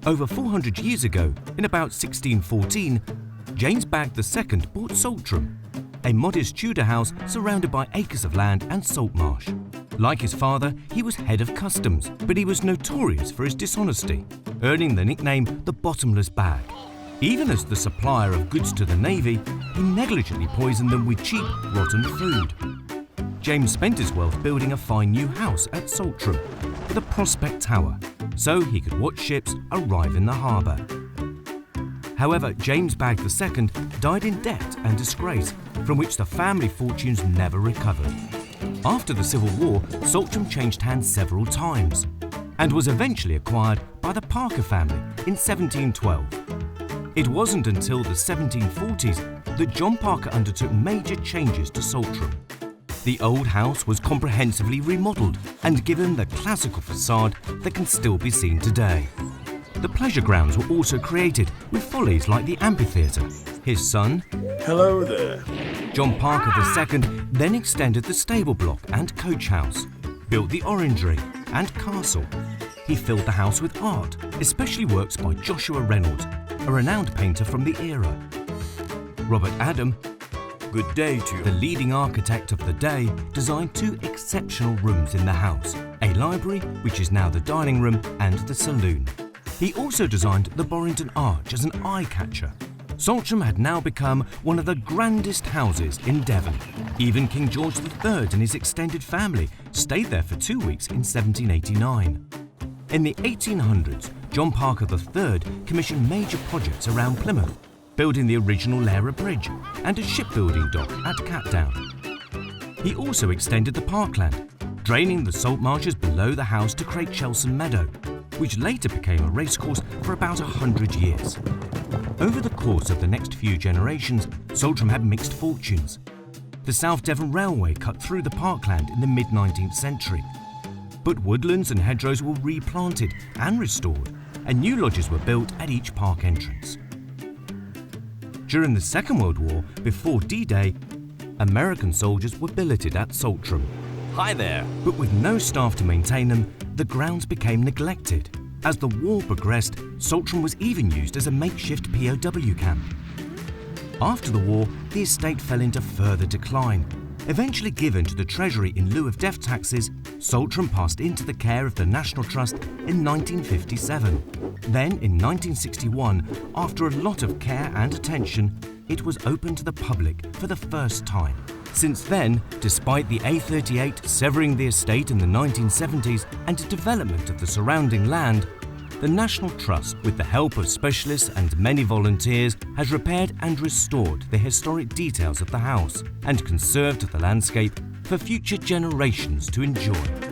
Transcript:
Over 400 years ago, in about 1614, James Bagg II bought Saltram, a modest Tudor house surrounded by acres of land and salt marsh. Like his father, he was head of customs, but he was notorious for his dishonesty, earning the nickname the Bottomless Bag. Even as the supplier of goods to the Navy, he negligently poisoned them with cheap, rotten food. James spent his wealth building a fine new house at Saltram with a prospect tower, so he could watch ships arrive in the harbour. However, James Bagg II died in debt and disgrace, from which the family fortunes never recovered. After the Civil War, Saltram changed hands several times and was eventually acquired by the Parker family in 1712. It wasn't until the 1740s that John Parker undertook major changes to Saltram. The old house was comprehensively remodelled and given the classical facade that can still be seen today. The pleasure grounds were also created with follies like the amphitheatre. His son, Hello there. John Parker II, then extended the stable block and coach house, built the orangery and castle. He filled the house with art, especially works by Joshua Reynolds, a renowned painter from the era. Robert Adam, Good day to you. the leading architect of the day, designed two exceptional rooms in the house, a library, which is now the dining room, and the saloon. He also designed the Borrington Arch as an eye-catcher. Saltram had now become one of the grandest houses in Devon. Even King George III and his extended family stayed there for 2 weeks in 1789. In the 1800s, John Parker III commissioned major projects around Plymouth, building the original Lara Bridge and a shipbuilding dock at Catdown. He also extended the parkland, draining the salt marshes below the house to create Chelson Meadow, which later became a racecourse for about 100 years. Over the course of the next few generations, Saltram had mixed fortunes. The South Devon Railway cut through the parkland in the mid-19th century. But woodlands and hedgerows were replanted and restored, and new lodges were built at each park entrance. During the Second World War, before D-Day, American soldiers were billeted at Saltram. Hi there. But with no staff to maintain them, the grounds became neglected. As the war progressed, Saltram was even used as a makeshift POW camp. After the war, the estate fell into further decline. Eventually given to the Treasury in lieu of death taxes, Saltram passed into the care of the National Trust in 1957. Then, in 1961, after a lot of care and attention, it was opened to the public for the first time. Since then, despite the A38 severing the estate in the 1970s and development of the surrounding land, the National Trust, with the help of specialists and many volunteers, has repaired and restored the historic details of the house and conserved the landscape for future generations to enjoy.